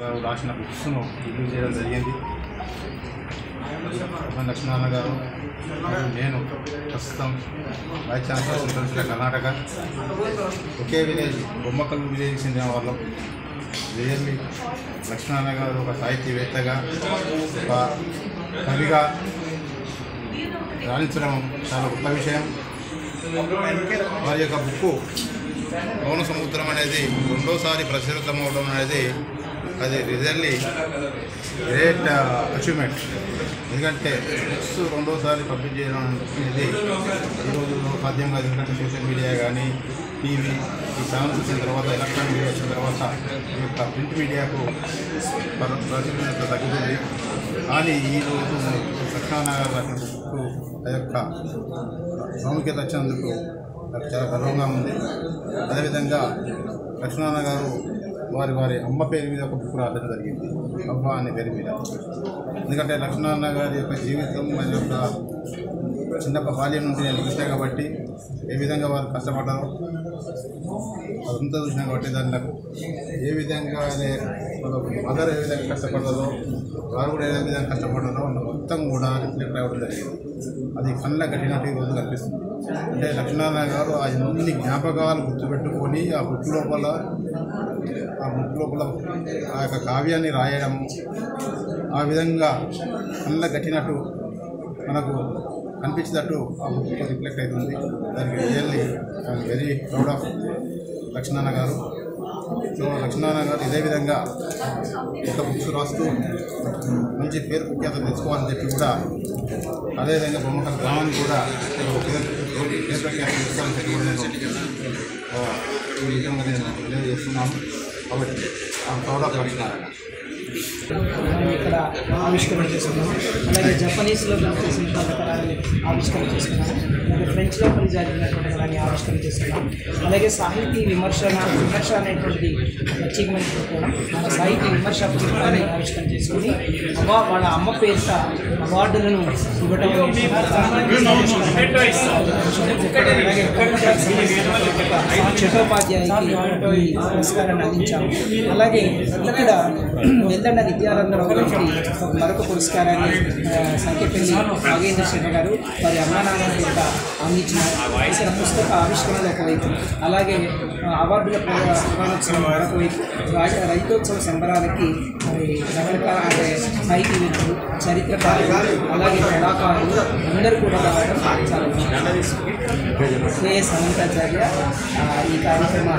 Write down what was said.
గారు రాసిన బుక్స్ను రివ్యూ చేయడం జరిగింది. లక్ష్మీనారాయణ గారు నేను ప్రస్తుతం వైస్ ఛాన్సలర్ యూనివర్సిటీ కర్ణాటక. ఒకే విలేజ్ బొమ్మకల్ విలేజ్ చెందిన వాళ్ళం. రియల్లీ లక్ష్మీనారాయణ గారు ఒక సాహితీవేత్తగా, ఒక కవిగా రాణించడం చాలా గొప్ప విషయం. వారి యొక్క బుక్కు పవన సముద్రం అనేది రెండోసారి ప్రచురితం అవడం అనేది అది రియల్లీ గ్రేట్ అచీవ్మెంట్. ఎందుకంటే బుక్స్ రెండోసారి పబ్లిష్ చేయడం అనేది ఈ రోజుల్లో సాధ్యం కాదు. ఎందుకంటే సోషల్ మీడియా కానీ టీవీ ఈ ఛానల్స్ వచ్చిన తర్వాత, ఎలక్ట్రానిక్ మీడియా వచ్చిన తర్వాత ఈ యొక్క ప్రింట్ మీడియాకు ప్రాచుర్యత తగ్గుతుంది. కానీ ఈరోజు లక్ష్మీనారాయణ గారి బుక్కు ఆ యొక్క ప్రాముఖ్యత వచ్చినందుకు నాకు చాలా గర్వంగా ఉంది. అదేవిధంగా లక్ష్మీనారాయణ గారు వారి అమ్మ పేరు మీద ఒక బుక్ రాయడం జరిగింది, అవ్వ అనే పేరు మీద. ఎందుకంటే లక్ష్మీనారాయణ గారి యొక్క జీవితం, వారి యొక్క చిన్నప్పటి బాల్యం నుండి నేను చూసినా కాబట్టి ఏ విధంగా వారు కష్టపడ్డారో అదంతా చూసినా కాబట్టి దాంట్లో ఏ విధంగా మదర్ ఏ విధంగా కష్టపడ్డారో వారు కూడా ఏ విధంగా కష్టపడ్డారో మొత్తం కూడా రిఫ్లెక్ట్ అవ్వడం జరిగింది. అది కళ్ళ కట్టినట్టు ఈరోజు కనిపిస్తుంది. అంటే లక్ష్మీనారాయణ గారు ఆ ఎన్ని జ్ఞాపకాలు గుర్తుపెట్టుకొని ఆ బుక్ లోపల ఆ యొక్క కావ్యాన్ని రాయడం, ఆ విధంగా కళ్ళ కట్టినట్టు మనకు కనిపించేటట్టు ఆ బుక్ రిఫ్లెక్ట్ అవుతుంది. దానికి really I'm very proud of Lakshminarayana గారు. సో లక్ష్మీనారాయణ గారు ఇదే విధంగా ఒక బుక్స్ రాస్తూ మంచి పేరు ప్రఖ్యాత తెచ్చుకోవాలని చెప్పి కూడా, అదేవిధంగా బొమ్మకల్ గ్రామాన్ని కూడా పేరు ప్రఖ్యాత తెచ్చుకోవాలని చెప్పి కూడా నేను ఈ విధంగా నేను తెలియజేస్తున్నాను. కాబట్టి ఐఎమ్ ప్రౌడ్ ఆఫ్ లక్ష్మీనారాయణ. ఇక్కడ ఆవిష్కరణ చేసుకున్నాము. అలాగే జపనీస్లో చేసిన కళాకారాన్ని ఆవిష్కరణ చేసుకున్నాము. అలాగే ఫ్రెంచ్లో జరిగినటువంటి కళాన్ని ఆవిష్కరణ చేసుకున్నాం. అలాగే సాహితీ విమర్శ అనేటువంటి అచీవ్మెంట్ కూడా మన సాహితీ విమర్శ పుస్తకాన్ని ఆవిష్కరణ చేసుకుని వాళ్ళ అమ్మ పేరిట అవార్డులను ఇవ్వడం, చట్టోపాధ్యాయుకి ఈ పురస్కారాన్ని అందించాము. అలాగే ఇక్కడ వెల్లండ విద్యారంగంకి మరొక పురస్కారాన్ని సంఖ్యపల్లి నాగేంద్ర శర్మ గారు వారి అమ్మానాన్న పేరిట అందించినారు. ఇక్కడ పుస్తక ఆవిష్కరణలో ఒకవైపు, అలాగే అవార్డుల ప్రధానోత్సవం మరొక వైపు, రైతోత్సవ సంబరాలకి రకరకాల అంటే సాహితీవేత్తలు, చరిత్రకారులు, అలాగే కళాకారులు అందరూ కూడా రావడం చాలా శ్రేయ సమంతాచార్య ఈ కార్యక్రమ